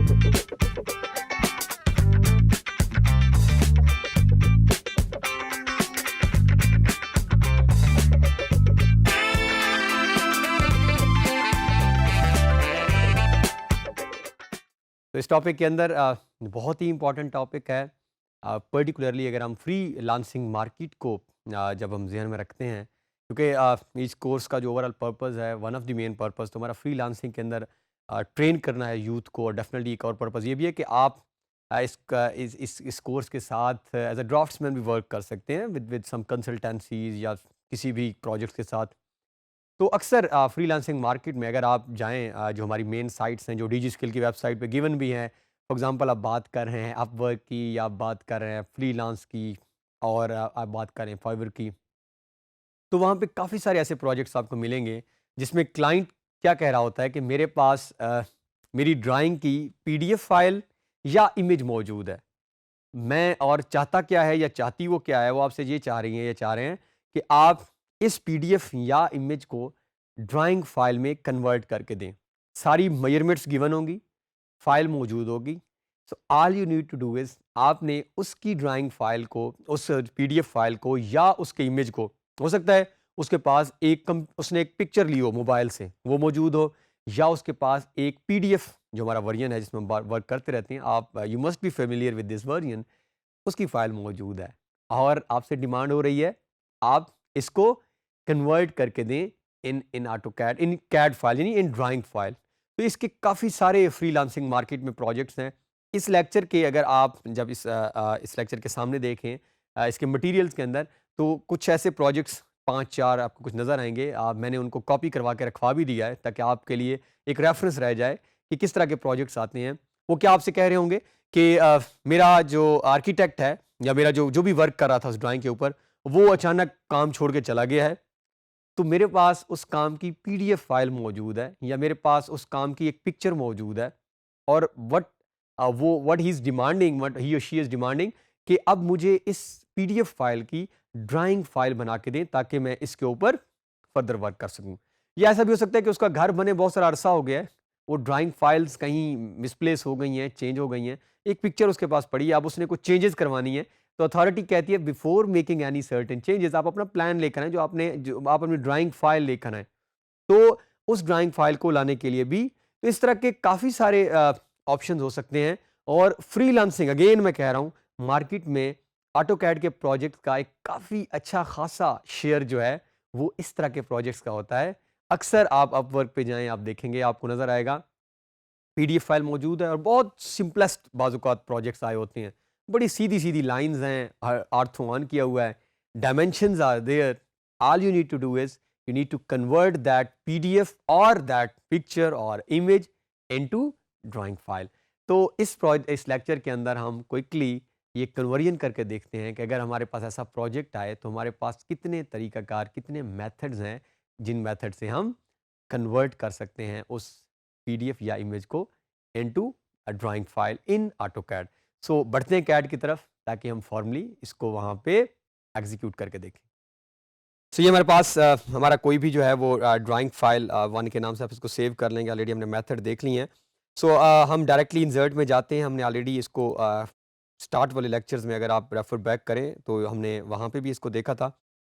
तो इस टॉपिक के अंदर बहुत ही इम्पॉर्टेंट टॉपिक है। पर्टिकुलरली अगर हम फ्री लांसिंग मार्केट को जब हम जहन में रखते हैं, क्योंकि इस कोर्स का जो ओवरऑल पर्पस है, one of the main purpose तो हमारा फ्री लांसिंग के अंदर ट्रेन करना है यूथ को। और डेफिनेटली एक और पर्पस ये भी है कि आप इस कोर्स के साथ एज अ ड्राफ्ट्समैन भी वर्क कर सकते हैं विद सम कंसल्टेंसीज या किसी भी प्रोजेक्ट्स के साथ। तो अक्सर फ्रीलांसिंग मार्केट में अगर आप जाएँ, जो हमारी मेन साइट्स हैं जो डिजी स्किल की वेबसाइट पे गिवन भी हैं, फॉर एग्जांपल आप बात कर रहे हैं अपवर्क की, या आप बात कर रहे हैं फ्रीलांस की, और आप बात कर रहे हैं फाइवर की, तो वहाँ पे काफ़ी सारे ऐसे प्रोजेक्ट्स आपको मिलेंगे जिसमें क्लाइंट क्या कह रहा होता है कि मेरे पास मेरी ड्राइंग की पीडीएफ फाइल या इमेज मौजूद है। मैं और चाहता क्या है या चाहती वो क्या है, वो आपसे ये चाह रही हैं या चाह रहे हैं कि आप इस पीडीएफ या इमेज को ड्राइंग फाइल में कन्वर्ट करके दें। सारी मेजरमेंट्स गिवन होंगी, फाइल मौजूद होगी। So all you need to do is आपने उसकी ड्राइंग फाइल को, उस पीडीएफ फाइल को या उसके इमेज को, हो सकता है उसके पास उसने एक पिक्चर ली हो मोबाइल से, वो मौजूद हो, या उसके पास एक पीडीएफ जो हमारा वर्जन है जिसमें हम वर्क करते रहते हैं, आप you must be familiar with this version, उसकी फ़ाइल मौजूद है और आपसे डिमांड हो रही है आप इसको कन्वर्ट करके दें in AutoCAD, in CAD file यानी इन ड्राइंग फाइल। तो इसके काफ़ी सारे फ्रीलांसिंग मार्केट में प्रोजेक्ट्स हैं। इस लेक्चर के अगर आप जब इस लेक्चर के सामने देखें, इसके मटेरियल्स के अंदर, तो कुछ ऐसे प्रोजेक्ट्स 5-4 आपको कुछ नज़र आएंगे। मैंने उनको कॉपी करवा के रखवा भी दिया है ताकि आपके लिए एक रेफरेंस रह जाए कि किस तरह के प्रोजेक्ट्स आते हैं। वो क्या आपसे कह रहे होंगे कि मेरा जो आर्किटेक्ट है या मेरा जो जो भी वर्क कर रहा था उस ड्राइंग के ऊपर, वो अचानक काम छोड़ के चला गया है, तो मेरे पास उस काम की पीडीएफ फाइल मौजूद है या मेरे पास उस काम की एक पिक्चर मौजूद है। और what he is demanding, what he और शी इज़ डिमांडिंग, कि अब मुझे इस पीडीएफ फाइल की ड्राइंग फाइल बना के दें ताकि मैं इसके ऊपर फर्दर वर्क कर सकूं। या ऐसा भी हो सकता है कि उसका घर बने बहुत सारा अरसा हो गया है, वो ड्राइंग फाइल्स कहीं मिसप्लेस हो गई हैं, चेंज हो गई हैं, एक पिक्चर उसके पास पड़ी है, अब उसने कुछ चेंजेस करवानी है, तो अथॉरिटी कहती है before making any certain changes आप अपना प्लान लेकर आएं, जो आप अपनी ड्राइंग फाइल लेकर आएं। तो उस ड्राइंग फाइल को लाने के लिए भी तो इस तरह के काफ़ी सारे ऑप्शंस हो सकते हैं। और फ्रीलांसिंग, अगेन मैं कह रहा हूँ, मार्केट में ऑटोकैड के प्रोजेक्ट का एक काफ़ी अच्छा खासा शेयर जो है वो इस तरह के प्रोजेक्ट्स का होता है। अक्सर आप अपवर्क पे जाएं, आप देखेंगे, आपको नज़र आएगा पीडीएफ फाइल मौजूद है और बहुत सिंपलेस्ट बाज़-औक़ात प्रोजेक्ट्स आए होते हैं। बड़ी सीधी-सीधी लाइन्स हैं, आर्थो ऑन किया हुआ है, dimensions are there, all you need to do is you need to convert that PDF और दैट पिक्चर और इमेज इनटू ड्राइंग फाइल। तो इस लेक्चर के अंदर हम क्विकली ये कन्वर्जन करके देखते हैं कि अगर हमारे पास ऐसा प्रोजेक्ट आए तो हमारे पास कितने तरीक़ाकार, कितने मेथड्स हैं जिन मेथड से हम कन्वर्ट कर सकते हैं उस पीडीएफ या इमेज को into a drawing file in AutoCAD. So बढ़ते हैं कैड की तरफ ताकि हम फॉर्मली इसको वहाँ पे एग्जीक्यूट करके देखें। सो ये हमारे पास हमारा कोई भी जो है वो ड्राइंग फाइल वन के नाम से आप इसको सेव कर लेंगे। ऑलरेडी हमने मेथड देख ली हैं। सो हम डायरेक्टली इंसर्ट में जाते हैं। हमने ऑलरेडी इसको स्टार्ट वाले लेक्चर्स में अगर आप रेफर बैक करें तो हमने वहाँ पे भी इसको देखा था।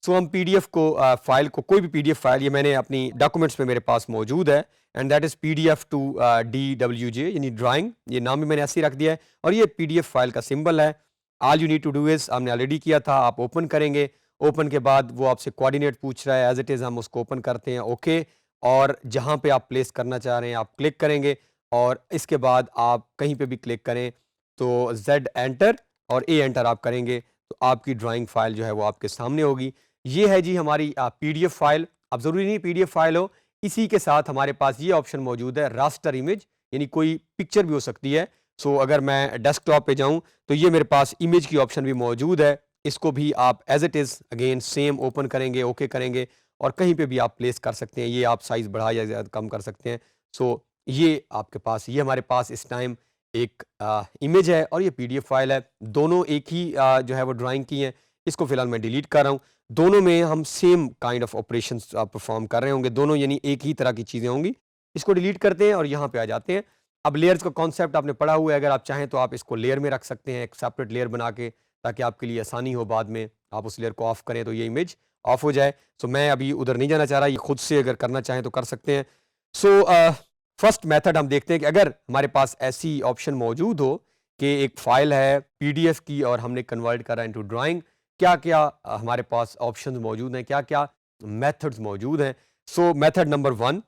सो हम पीडीएफ को फाइल को, कोई भी पीडीएफ फाइल, ये मैंने अपनी डॉक्यूमेंट्स में मेरे पास मौजूद है, and that is PDF to DWJ यानी ड्राइंग, ये नाम भी मैंने ऐसे ही रख दिया है और ये पीडीएफ फाइल का सिंबल है। All you need to do is, हमने ऑलरेडी किया था, आप ओपन करेंगे। ओपन के बाद वो आपसे कोऑर्डिनेट पूछ रहा है, एज इट इज़ हम उसको ओपन करते हैं, ओके। और जहाँ पे आप प्लेस करना चाह रहे हैं आप क्लिक करेंगे और इसके बाद आप कहीं पे भी क्लिक करें तो Z एंटर और A एंटर आप करेंगे तो आपकी ड्राइंग फाइल जो है वो आपके सामने होगी। ये है जी हमारी पीडीएफ फाइल। अब ज़रूरी नहीं पीडीएफ फाइल हो, इसी के साथ हमारे पास ये ऑप्शन मौजूद है रास्टर इमेज, यानी कोई पिक्चर भी हो सकती है। सो अगर मैं डेस्कटॉप पे जाऊं तो ये मेरे पास इमेज की ऑप्शन भी मौजूद है। इसको भी आप as it is again same open करेंगे, ओके करेंगे और कहीं पे भी आप प्लेस कर सकते हैं। ये आप साइज़ बढ़ा या ज़्यादा कम कर सकते हैं। सो ये आपके पास, ये हमारे पास इस टाइम एक इमेज है और ये पीडीएफ फाइल है। दोनों एक ही जो है वो ड्राइंग की हैं। इसको फिलहाल मैं डिलीट कर रहा हूँ। दोनों में हम same kind of operations perform कर रहे होंगे, दोनों यानी एक ही तरह की चीज़ें होंगी। इसको डिलीट करते हैं और यहाँ पे आ जाते हैं। अब लेयर्स का कॉन्सेप्ट आपने पढ़ा हुआ है, अगर आप चाहें तो आप इसको लेयर में रख सकते हैं, एक सेपरेट लेयर बना के, ताकि आपके लिए आसानी हो बाद में आप उस लेयर को ऑफ करें तो ये इमेज ऑफ हो जाए। सो मैं अभी उधर नहीं जाना चाह रहा, ये खुद से अगर करना चाहें तो कर सकते हैं। सो फर्स्ट मेथड हम देखते हैं कि अगर हमारे पास ऐसी ऑप्शन मौजूद हो कि एक फाइल है पीडीएफ की और हमने कन्वर्ट करा इनटू ड्राइंग, क्या क्या हमारे पास ऑप्शंस मौजूद हैं, क्या क्या मेथड्स मौजूद हैं। सो मेथड नंबर 1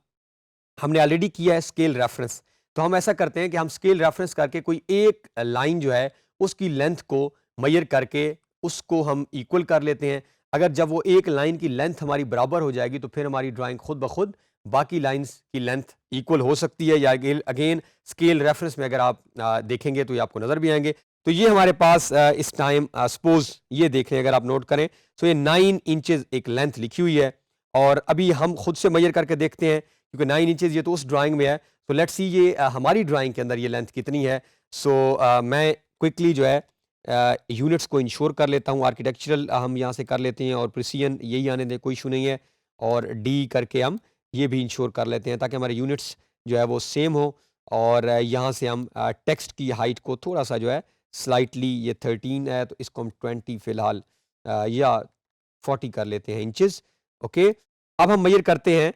हमने ऑलरेडी किया है, स्केल रेफरेंस। तो हम ऐसा करते हैं कि हम स्केल रेफरेंस करके कोई एक लाइन जो है उसकी लेंथ को मेजर करके उसको हम इक्वल कर लेते हैं। अगर जब वो एक लाइन की लेंथ हमारी बराबर हो जाएगी तो फिर हमारी ड्राइंग खुद ब खुद बाकी लाइंस की लेंथ इक्वल हो सकती है, या अगेन स्केल रेफरेंस में अगर आप देखेंगे तो ये आपको नजर भी आएंगे। तो ये हमारे पास इस टाइम सपोज ये देख लें, अगर आप नोट करें तो ये 9 इंचेस एक लेंथ लिखी हुई है, और अभी हम खुद से मेजर करके देखते हैं क्योंकि 9 इंचेस ये तो उस ड्राइंग में है। तो लेट्स सी ये हमारी ड्राइंग के अंदर ये लेंथ कितनी है। सो मैं क्विकली जो है यूनिट्स को इंश्योर कर लेता हूँ, आर्किटेक्चरल हम यहाँ से कर लेते हैं और प्रिसिजन यही आने दें, कोई इशू नहीं है, और डी करके हम ये भी इंश्योर कर लेते हैं ताकि हमारे यूनिट्स जो है वो सेम हो। और यहाँ से हम टेक्स्ट की हाइट को थोड़ा सा जो है स्लाइटली, ये 13 है तो इसको हम 20 फिलहाल या 40 कर लेते हैं इंचेस। ओके, अब हम मेजर करते हैं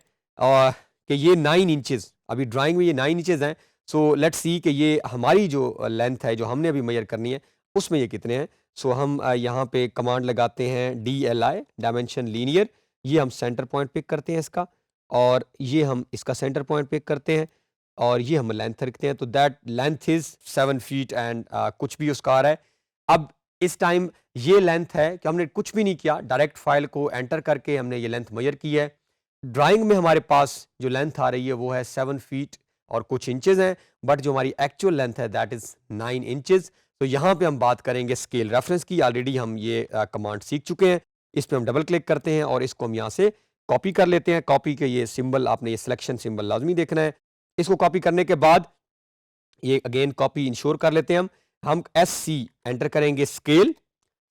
कि ये 9 इंचेस, अभी ड्राइंग में ये 9 इंचेस हैं। सो लेट्स सी कि ये हमारी जो लेंथ है जो हमने अभी मेजर करनी है उसमें ये कितने हैं। सो हम यहाँ पे कमांड लगाते हैं DLI, डायमेंशन लीनियर, ये हम सेंटर पॉइंट पिक करते हैं इसका, और ये हम इसका सेंटर पॉइंट पिक करते हैं, और ये हम लेंथ रखते हैं। तो that length is 7 feet and कुछ भी उसका आ रहा है। अब इस टाइम ये लेंथ है कि हमने कुछ भी नहीं किया, डायरेक्ट फाइल को एंटर करके हमने ये लेंथ मेजर की है। ड्राइंग में हमारे पास जो लेंथ आ रही है वो है 7 फीट और कुछ इंचेस हैं, बट जो हमारी एक्चुअल लेंथ है दैट इज 9 इंचेस। तो यहाँ पे हम बात करेंगे स्केल रेफरेंस की, ऑलरेडी हम ये कमांड सीख चुके हैं। इस पे हम डबल क्लिक करते हैं और इसको हम यहाँ से कॉपी कर लेते हैं। कॉपी के ये सिंबल, आपने ये सिलेक्शन सिंबल लाजमी देखना है। इसको कॉपी करने के बाद ये अगेन कॉपी इंश्योर कर लेते हैं। हम SC एंटर करेंगे, स्केल,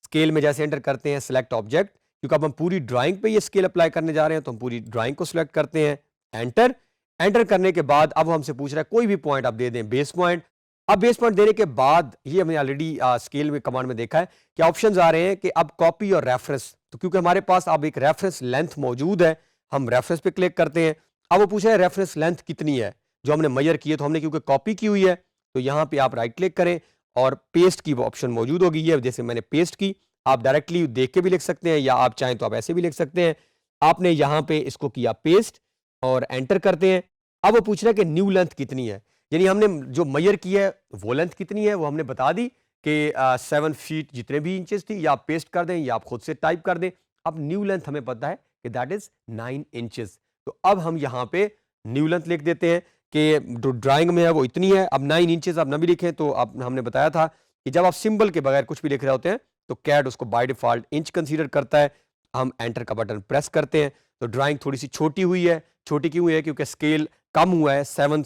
स्केल में जैसे एंटर करते हैं सिलेक्ट ऑब्जेक्ट, क्योंकि अब हम पूरी ड्राइंग पे ये स्केल अप्लाई करने जा रहे हैं तो हम पूरी ड्राइंग को सिलेक्ट करते हैं, एंटर। एंटर करने के बाद अब हमसे पूछ रहा है कोई भी पॉइंट आप दे दें, बेस पॉइंट। अब बेस पॉइंट देने के बाद ये हमने ऑलरेडी स्केल में कमांड में देखा है कि ऑप्शंस आ रहे हैं कि अब कॉपी और रेफरेंस। तो क्योंकि हमारे पास अब एक रेफरेंस लेंथ मौजूद है, हम रेफरेंस पे क्लिक करते हैं। अब वो पूछ रहा है रेफरेंस लेंथ कितनी है जो हमने मेजर की है, तो हमने क्योंकि कॉपी की हुई है तो यहाँ पे आप राइट क्लिक करें और पेस्ट की वो ऑप्शन मौजूद होगी, ये जैसे मैंने पेस्ट की। आप डायरेक्टली देख के भी लिख सकते हैं या आप चाहें तो आप ऐसे भी लिख सकते हैं। आपने यहाँ पे इसको किया पेस्ट और एंटर करते हैं। अब वो पूछ रहा है कि न्यू लेंथ कितनी है, यानी हमने जो मेजर की है वो लेंथ कितनी है वो हमने बता दी कि 7 फीट जितने भी इंचेस थी, या आप पेस्ट कर दें या आप खुद से टाइप कर दें। अब न्यू लेंथ हमें पता है कि दैट इज 9 इंचेस। तो अब हम यहाँ पे न्यू लेंथ लिख देते हैं कि जो ड्राइंग में है वो इतनी है। अब 9 इंचेस आप ना भी लिखें तो अब हमने बताया था कि जब आप सिंबल के बगैर कुछ भी लिख रहे होते हैं तो कैड उसको बाय डिफॉल्ट इंच कंसीडर करता है। हम एंटर का बटन प्रेस करते हैं तो ड्राइंग थोड़ी सी छोटी हुई है। छोटी क्यों हुई है? क्योंकि स्केल कम हुआ है, 7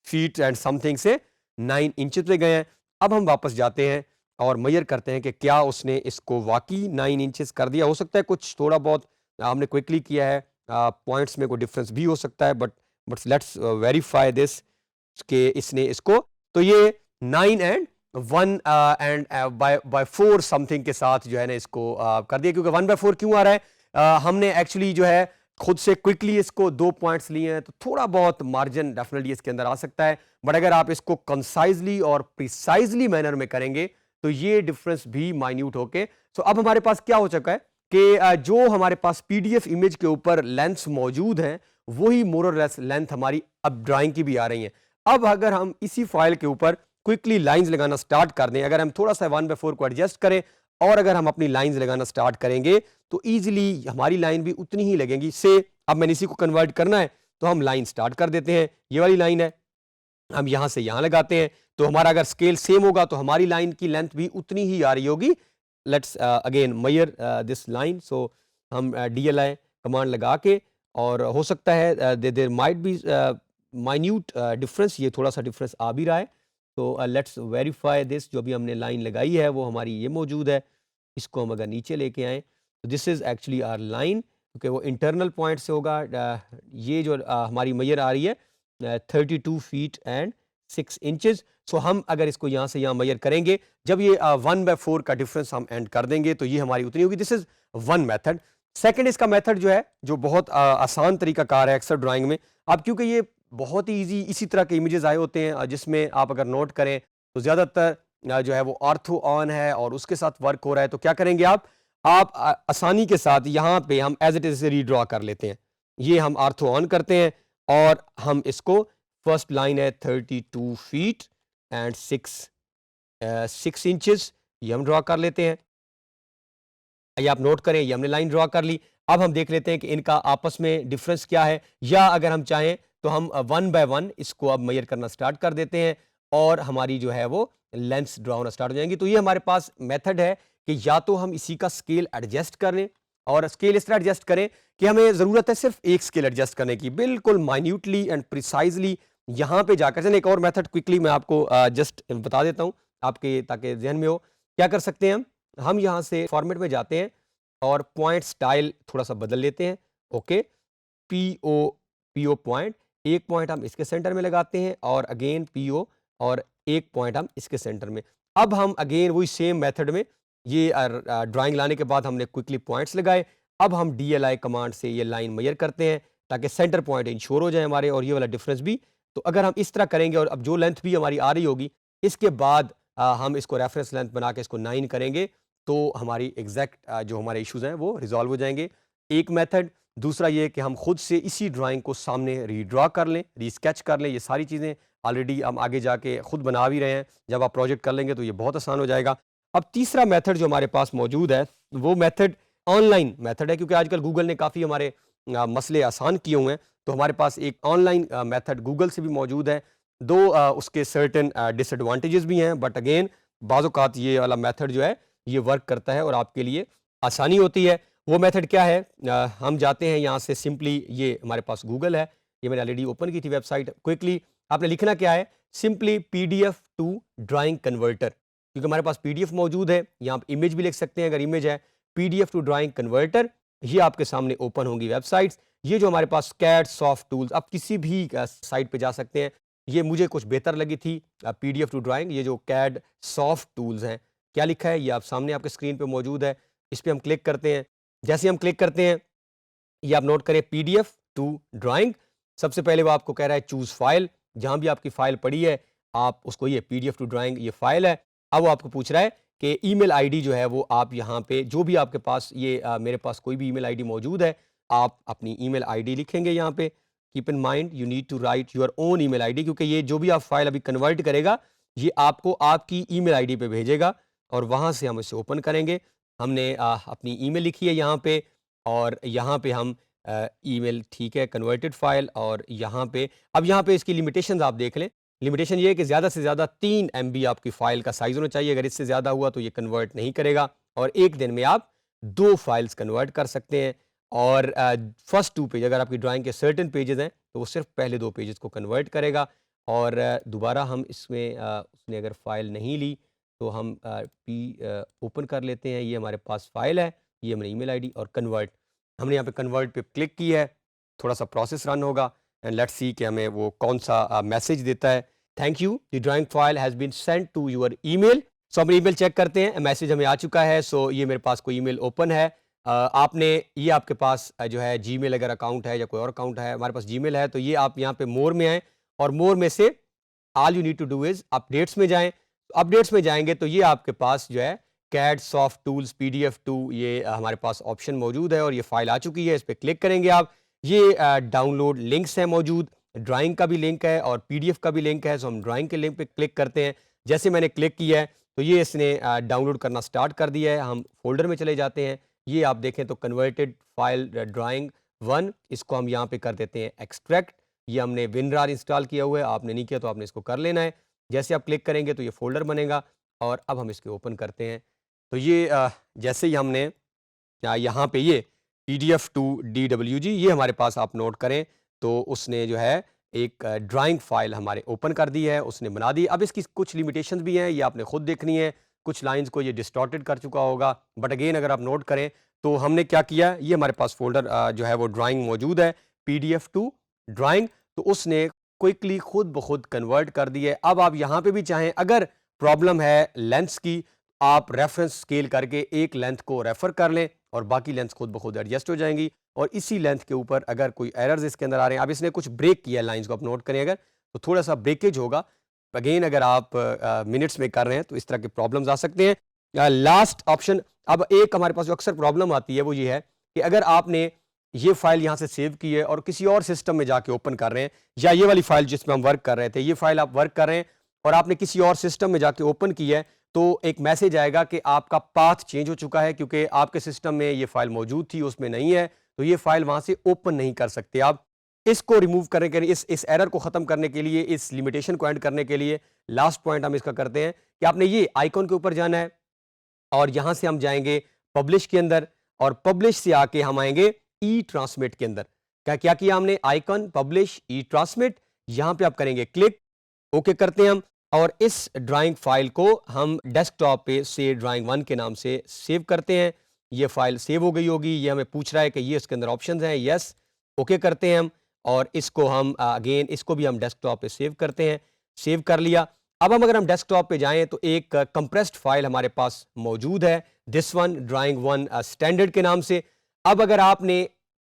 फीट एंड समथिंग से 9 इंचेस पे गए हैं। अब हम वापस जाते हैं और मेजर करते हैं कि क्या उसने इसको वाकई 9 इंचेस कर दिया। हो सकता है कुछ थोड़ा बहुत हमने क्विकली किया है, पॉइंट्स में कोई डिफरेंस भी हो सकता है, बट लेट्स वेरीफाई दिस कि इसने इसको, तो ये 9 एंड 1 एंड बाय 4 समथिंग के साथ जो है ना इसको कर दिया। क्योंकि 1/4 क्यों आ रहा है? हमने एक्चुअली जो है खुद से क्विकली इसको 2 पॉइंट्स लिए हैं, तो थोड़ा बहुत मार्जिन डेफिनेटली इसके अंदर आ सकता है, बट अगर आप इसको कंसाइजली और प्रिसाइजली मैनर में करेंगे तो ये डिफरेंस भी माइन्यूट होके। सो अब हमारे पास क्या हो चुका है कि जो हमारे पास पीडीएफ इमेज के ऊपर लेंथ्स मौजूद हैं वही मोर और लेस लेंथ हमारी अब ड्राइंग की भी आ रही हैं। अब अगर हम इसी फाइल के ऊपर क्विकली लाइंस लगाना स्टार्ट कर दें, अगर हम थोड़ा सा 1/4 को एडजस्ट करें और अगर हम अपनी लाइंस लगाना स्टार्ट करेंगे तो इजीली हमारी लाइन भी उतनी ही लगेगी। से अब मैंने इसी को कन्वर्ट करना है तो हम लाइन स्टार्ट कर देते हैं, ये वाली लाइन है, हम यहां से यहां लगाते हैं तो हमारा अगर स्केल सेम होगा तो हमारी लाइन की लेंथ भी उतनी ही आ रही होगी। Let's again measure this line. So हम DLI कमांड लगा के, और हो सकता है there might be minute difference, ये थोड़ा सा डिफरेंस आ भी रहा है। तो लेट्स वेरीफाई दिस, जो भी हमने लाइन लगाई है वो हमारी ये मौजूद है। इसको हम अगर नीचे लेके आए तो this is actually our line, क्योंकि वो इंटरनल पॉइंट से होगा। ये जो हमारी मेजर आ रही है 32 फीट एंड 6 इंचेस। सो हम अगर इसको यहाँ से यहाँ मेजर करेंगे, जब ये 1/4 का डिफरेंस हम एंड कर देंगे तो ये हमारी उतनी होगी। This is one method. Second इसका मेथड जो है, जो बहुत आसान तरीका कार है अक्सर ड्राइंग में, अब क्योंकि ये बहुत ही ईजी इसी तरह के इमेजेस आए होते हैं जिसमें आप अगर नोट करें तो ज़्यादातर जो है वो ऑर्थो ऑन है और उसके साथ वर्क हो रहा है। तो क्या करेंगे आप आसानी के साथ यहाँ पे हम एज इट इज रीड्रॉ कर लेते हैं। ये हम ऑर्थो ऑन करते हैं और हम इसको, फर्स्ट लाइन है 32 फीट एंड 6 इंचेस, ये हम ड्रॉ कर लेते हैं। ये आप नोट करें, ये हमने लाइन ड्रॉ कर ली। अब हम देख लेते हैं कि इनका आपस में डिफरेंस क्या है, या अगर हम चाहें तो हम 1 बाय 1 इसको अब मेजर करना स्टार्ट कर देते हैं और हमारी जो है वो लेंथ्स ड्रॉ होना स्टार्ट हो जाएंगी। तो ये हमारे पास मेथड है कि या तो हम इसी का स्केल एडजस्ट कर लें, और स्केल इस तरह एडजस्ट करें कि हमें ज़रूरत है सिर्फ एक स्केल एडजस्ट करने की, बिल्कुल माइन्यूटली एंड प्रिसाइजली यहाँ पे जाकर। चलिए एक और मेथड क्विकली मैं आपको जस्ट बता देता हूँ आपके, ताकि जहन में हो। क्या कर सकते हैं हम यहाँ से फॉर्मेट में जाते हैं और पॉइंट स्टाइल थोड़ा सा बदल लेते हैं। ओके, पीओ पॉइंट, एक पॉइंट हम इसके सेंटर में लगाते हैं और अगेन पीओ, और एक पॉइंट हम इसके सेंटर में। अब हम अगेन वही सेम मेथड में ये ड्राइंग लाने के बाद हमने क्विकली पॉइंट्स लगाए। अब हम DLI कमांड से ये लाइन मेजर करते हैं ताकि सेंटर पॉइंट इंश्योर हो जाए हमारे, और ये वाला डिफरेंस भी। तो अगर हम इस तरह करेंगे और अब जो लेंथ भी हमारी आ रही होगी, इसके बाद हम इसको रेफरेंस लेंथ बना के इसको 9 करेंगे तो हमारी एग्जैक्ट जो हमारे इश्यूज हैं वो रिजॉल्व हो जाएंगे। एक मेथड। दूसरा ये कि हम खुद से इसी ड्राइंग को सामने रीड्रॉ कर लें, रीस्केच कर लें। ये सारी चीज़ें ऑलरेडी हम आगे जाके खुद बना भी रहे हैं, जब आप प्रोजेक्ट कर लेंगे तो ये बहुत आसान हो जाएगा। अब तीसरा मेथड जो हमारे पास मौजूद है वो मेथड ऑनलाइन मेथड है, क्योंकि आजकल गूगल ने काफ़ी हमारे मसले आसान किए हुए हैं। तो हमारे पास एक ऑनलाइन मेथड गूगल से भी मौजूद है। दो उसके सर्टेन डिसएडवांटेजेस भी हैं, बट अगेन बाज़ औक़ात ये वाला मेथड जो है ये वर्क करता है और आपके लिए आसानी होती है। वो मेथड क्या है, हम जाते हैं यहाँ से सिंपली, ये हमारे पास गूगल है, ये मैंने ऑलरेडी ओपन की थी वेबसाइट। क्विकली आपने लिखना क्या है, simply PDF to drawing converter, क्योंकि हमारे पास PDF मौजूद है। यहाँ आप इमेज भी लिख सकते हैं अगर इमेज है। PDF टू ड्राइंग कन्वर्टर, ये आपके सामने ओपन होंगी वेबसाइट्स। ये जो हमारे पास कैड सॉफ्ट टूल्स, आप किसी भी साइट पे जा सकते हैं। ये मुझे कुछ बेहतर लगी थी PDF टू ड्राइंग, ये जो कैड सॉफ्ट टूल्स हैं। क्या लिखा है ये आप सामने आपके स्क्रीन पे मौजूद है। इस पे हम क्लिक करते हैं। जैसे हम क्लिक करते हैं, ये आप नोट करें PDF टू ड्राइंग। सबसे पहले वो आपको कह रहा है चूज फाइल, जहां भी आपकी फाइल पड़ी है आप उसको, ये PDF टू ड्राइंग ये फाइल है। अब वो आपको पूछ रहा है कि ईमेल आईडी जो है वो आप यहाँ पे, जो भी आपके पास ये मेरे पास कोई भी ईमेल आईडी मौजूद है, आप अपनी ईमेल आईडी लिखेंगे यहाँ पे। Keep in mind you need to write your own email ID, क्योंकि ये जो भी आप फाइल अभी कन्वर्ट करेगा ये आपको आपकी ईमेल आईडी पे भेजेगा और वहाँ से हम इसे ओपन करेंगे। हमने अपनी ईमेल लिखी है यहाँ पे, और यहाँ पे हम ईमेल, ठीक है, कन्वर्टेड फाइल, और यहाँ पे अब यहाँ पे इसकी लिमिटेशंस आप देख लें। लिमिटेशन ये है कि ज़्यादा से ज़्यादा 3 MB आपकी फ़ाइल का साइज़ होना चाहिए। अगर इससे ज़्यादा हुआ तो ये कन्वर्ट नहीं करेगा, और एक दिन में आप 2 फाइल्स कन्वर्ट कर सकते हैं। और फर्स्ट 2 पेज, अगर आपकी ड्राइंग के सर्टेन पेजेस हैं तो वो सिर्फ पहले 2 पेजेस को कन्वर्ट करेगा। और दोबारा हम इसमें उसने अगर फ़ाइल नहीं ली तो हम ओपन कर लेते हैं। ये हमारे पास फ़ाइल है, ये हमने ईमेल आईडी और कन्वर्ट, हमने यहाँ पे कन्वर्ट पे क्लिक की है। थोड़ा सा प्रोसेस रन होगा एंड लेट्स सी कि हमें वो कौन सा मैसेज देता है। Thank you, the drawing file has been sent to your email. So हम ईमेल चेक करते हैं, मैसेज हमें आ चुका है। सो ये मेरे पास कोई ईमेल ओपन है। आपने, ये आपके पास जो है जीमेल अगर अकाउंट है या कोई और अकाउंट है, हमारे पास जीमेल है, तो ये आप यहाँ पे मोर में आएँ और मोर में से all you need to do is updates में जाएँ। अपडेट्स में जाएंगे तो ये आपके पास जो है CAD soft tools PDF to, ये हमारे पास ऑप्शन मौजूद है और ये फाइल आ चुकी है। इस पर क्लिक करेंगे आप। ये डाउनलोड लिंक्स हैं मौजूद, ड्राइंग का भी लिंक है और PDF का भी लिंक है। सो हम ड्राइंग के लिंक पे क्लिक करते हैं। जैसे मैंने क्लिक किया है तो ये इसने डाउनलोड करना स्टार्ट कर दिया है। हम फोल्डर में चले जाते हैं। ये आप देखें तो कन्वर्टेड फाइल ड्राइंग 1, इसको हम यहाँ पे कर देते हैं एक्सट्रैक्ट। ये हमने WinRAR इंस्टॉल किया हुआ है, आपने नहीं किया तो आपने इसको कर लेना है। जैसे आप क्लिक करेंगे तो ये फोल्डर बनेगा और अब हम इसके ओपन करते हैं। तो ये जैसे ही हमने यहाँ पे ये PDF टू DWG, ये हमारे पास आप नोट करें तो उसने जो है एक ड्राइंग फाइल हमारे ओपन कर दी है, उसने बना दी। अब इसकी कुछ लिमिटेशंस भी हैं, ये आपने खुद देखनी है। कुछ लाइंस को ये डिस्टॉर्टेड कर चुका होगा, बट अगेन अगर आप नोट करें तो हमने क्या किया, ये हमारे पास फोल्डर जो है वो ड्राइंग मौजूद है, PDF टू ड्राइंग। तो उसने क्विकली खुद ब खुद कन्वर्ट कर दिए। अब आप यहाँ पे भी चाहें, अगर प्रॉब्लम है लेंथ्स की, आप रेफरेंस स्केल करके एक लेंथ को रेफर कर लें और बाकी लेंथ खुद ब खुद एडजस्ट हो जाएंगी। और इसी लेंथ के ऊपर अगर कोई एरर्स इसके अंदर आ रहे हैं, अब इसने कुछ ब्रेक किया लाइंस को, आप नोट करें अगर, तो थोड़ा सा ब्रेकेज होगा। अगेन अगर आप मिनट्स में कर रहे हैं तो इस तरह के प्रॉब्लम्स आ सकते हैं। लास्ट ऑप्शन, अब एक हमारे पास जो अक्सर प्रॉब्लम आती है वो ये है कि अगर आपने ये फाइल यहाँ से सेव की है और किसी और सिस्टम में जाके ओपन कर रहे हैं, या ये वाली फाइल जिसमें हम वर्क कर रहे थे, ये फाइल आप वर्क कर रहे हैं और आपने किसी और सिस्टम में जाके ओपन की है, तो एक मैसेज आएगा कि आपका पाथ चेंज हो चुका है, क्योंकि आपके सिस्टम में ये फाइल मौजूद थी, उसमें नहीं है, तो ये फाइल वहां से ओपन नहीं कर सकते आप। इसको रिमूव करने के लिए, इस एरर को खत्म करने के लिए, इस लिमिटेशन को एंड करने के लिए लास्ट पॉइंट हम इसका करते हैं कि आपने ये आइकॉन के ऊपर जाना है और यहां से हम जाएंगे पब्लिश के अंदर, और पब्लिश से आके हम आएंगे ई ट्रांसमिट के अंदर। क्या क्या किया हमने, आइकन, पब्लिश, ई ट्रांसमिट, यहां पे आप करेंगे क्लिक, ओके करते हैं हम, और इस ड्राइंग फाइल को हम डेस्कटॉप पे से ड्राइंग 1 के नाम से सेव करते हैं। ये फाइल सेव हो गई होगी, ये हमें पूछ रहा है कि ये इसके अंदर ऑप्शंस हैं, यस, ओके करते हैं हम, और इसको हम अगेन इसको भी हम डेस्कटॉप पे सेव करते हैं। सेव कर लिया। अब हम अगर हम डेस्कटॉप पे जाएं तो एक कंप्रेस्ड फाइल हमारे पास मौजूद है, दिस वन, ड्राइंग 1 स्टैंडर्ड के नाम से। अब अगर आपने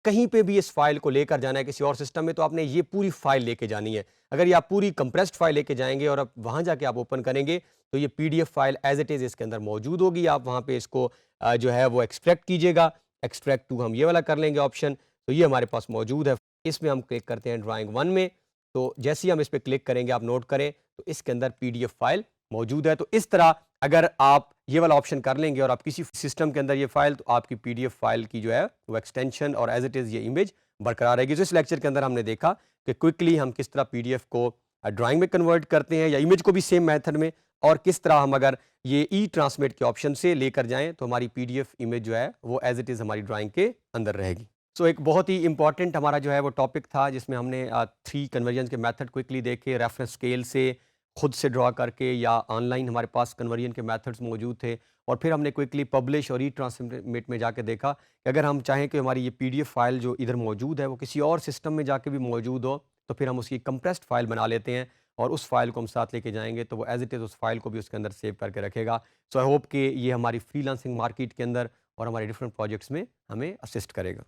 कहीं पे भी इस फाइल को लेकर जाना है किसी और सिस्टम में, तो आपने ये पूरी फाइल लेके जानी है। अगर ये आप पूरी कंप्रेस्ड फाइल लेके जाएंगे और अब वहां जाके आप ओपन करेंगे तो ये PDF file as it is इसके अंदर मौजूद होगी। आप वहां पे इसको जो है वो एक्सट्रैक्ट कीजिएगा। एक्सट्रैक्ट टू हम ये वाला कर लेंगे ऑप्शन, तो ये हमारे पास मौजूद है। इसमें हम क्लिक करते हैं ड्राइंग 1 में, तो जैसे ही हम इस पर क्लिक करेंगे, आप नोट करें, तो इसके अंदर पीडीएफ फाइल मौजूद है। तो इस तरह अगर आप ये वाला ऑप्शन कर लेंगे और आप किसी सिस्टम के अंदर ये फाइल, तो आपकी पीडीएफ फाइल की जो है वो एक्सटेंशन और एज इट इज ये इमेज बरकरार रहेगी। तो इस लेक्चर के अंदर हमने देखा कि क्विकली हम किस तरह पीडीएफ को ड्राइंग में कन्वर्ट करते हैं, या इमेज को भी सेम मेथड में, और किस तरह हम अगर ये ई ट्रांसमिट के ऑप्शन से लेकर जाएं तो हमारी पीडीएफ इमेज जो है वो एज इट इज हमारी ड्राइंग के अंदर रहेगी। सो एक बहुत ही इंपॉर्टेंट हमारा जो है वो टॉपिक था, जिसमें हमने 3 कन्वर्जन के मेथड क्विकली देखे, रेफरेंस स्केल से, खुद से ड्रॉ करके, या ऑनलाइन हमारे पास कन्वर्जन के मेथड्स मौजूद थे, और फिर हमने क्विकली पब्लिश और ई ट्रांसमिट में जाके देखा कि अगर हम चाहें कि हमारी ये पीडीएफ फाइल जो इधर मौजूद है वो किसी और सिस्टम में जाके भी मौजूद हो, तो फिर हम उसकी कंप्रेस्ड फाइल बना लेते हैं और उस फाइल को हम साथ लेके जाएंगे, तो वो एज इट इज़ उस फाइल को भी उसके अंदर सेव करके रखेगा। सो आई होप कि ये हमारी फ्रीलांसिंग मार्केट के अंदर और हमारे डिफरेंट प्रोजेक्ट्स में हमें असिस्ट करेगा।